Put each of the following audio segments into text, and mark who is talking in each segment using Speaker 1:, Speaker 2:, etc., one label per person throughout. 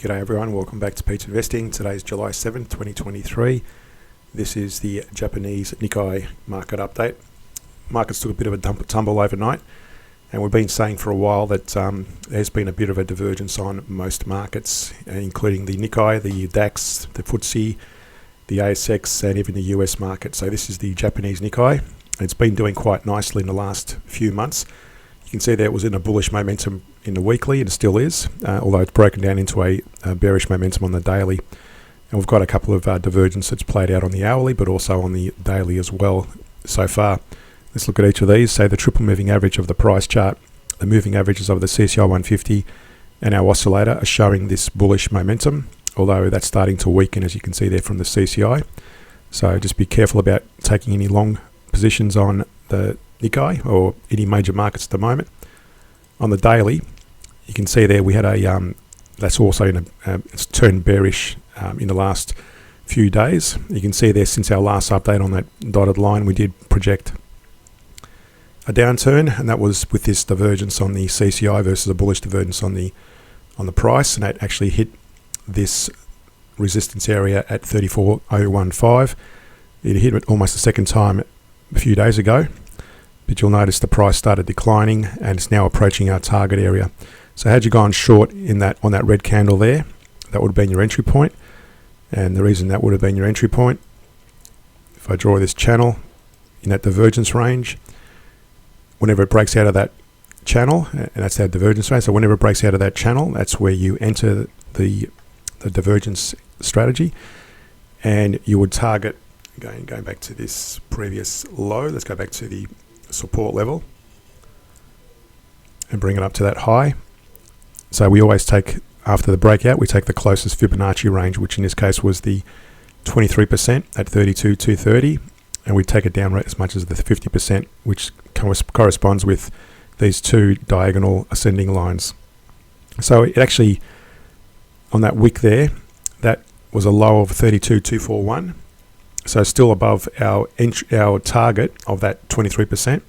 Speaker 1: G'day everyone, welcome back to Pete's Investing. Today is July 7th, 2023. This is the Japanese NIKKEI market update. Markets took a bit of a tumble overnight, and we've been saying for a while that there's been a bit of a divergence on most markets, including the NIKKEI, the DAX, the FTSE, the ASX, and even the US market. So this is the Japanese NIKKEI. It's been doing quite nicely in the last few months. You can see there it was in a bullish momentum in the weekly, and it still is, although it's broken down into a bearish momentum on the daily. And we've got a couple of divergences that's played out on the hourly, but also on the daily as well so far. Let's look at each of these. Say the triple moving average of the price chart, the moving averages of the CCI 150 and our oscillator are showing this bullish momentum, although that's starting to weaken, as you can see there from the CCI. So just be careful about taking any long positions on the NIKKEI or any major markets at the moment. On the daily, you can see there we had a that's also in a it's turned bearish in the last few days. You can see there since our last update on that dotted line, we did project a downturn, and that was with this divergence on the CCI versus a bullish divergence on the price, and that actually hit this resistance area at 34.015. It hit it almost a second time a few days ago, but you'll notice the price started declining and it's now approaching our target area. So had you gone short in that on that red candle there, that would have been your entry point. And the reason that would have been your entry point, if I draw this channel in that divergence range, whenever it breaks out of that channel, and that's our divergence range, so whenever it breaks out of that channel, that's where you enter the divergence strategy, and you would target, going back to this previous low, let's go back to the support level and bring it up to that high. So we always take, after the breakout, we take the closest Fibonacci range, which in this case was the 23% at 32,230, and we take it down as much as the 50%, which corresponds with these two diagonal ascending lines. So it actually, on that wick there, that was a low of 32,241. So still above our target of that 23%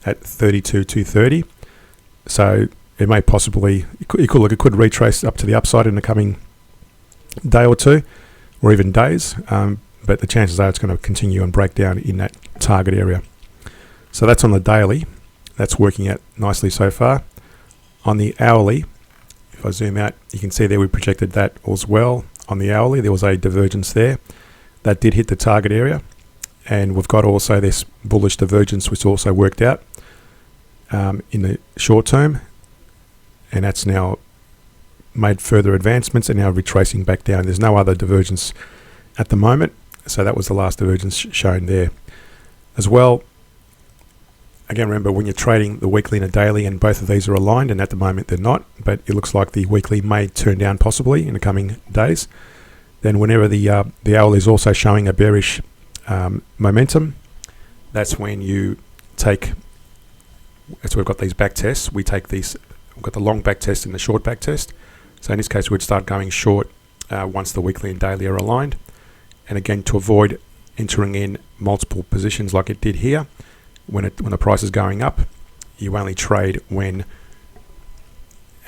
Speaker 1: at 32,230. So it may possibly, it could retrace up to the upside in the coming day or two, or even days. But the chances are it's going to continue and break down in that target area. So that's on the daily. That's working out nicely so far. On the hourly, if I zoom out, you can see there we projected that as well. On the hourly, there was a divergence there. That did hit the target area, and we've got also this bullish divergence which also worked out in the short term, and that's now made further advancements and now retracing back down. There's no other divergence at the moment, so that was the last divergence shown there as well. Again, remember, when you're trading the weekly and a daily, and both of these are aligned, and at the moment they're not, but it looks like the weekly may turn down possibly in the coming days. Then whenever the hourly is also showing a bearish momentum, that's when you take, as we've got these back tests, we take these, we've got the long back test and the short back test. So in this case, we'd start going short once the weekly and daily are aligned. And again, to avoid entering in multiple positions like it did here, when the price is going up, you only trade when,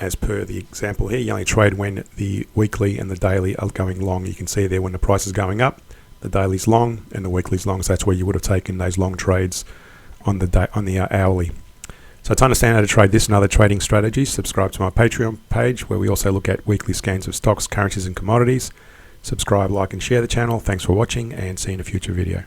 Speaker 1: as per the example here, you only trade when the weekly and the daily are going long. You can see there when the price is going up, the daily's long and the weekly's long. So that's where you would have taken those long trades on the hourly. So to understand how to trade this and other trading strategies, subscribe to my Patreon page, where we also look at weekly scans of stocks, currencies and commodities. Subscribe, like and share the channel. Thanks for watching, and see you in a future video.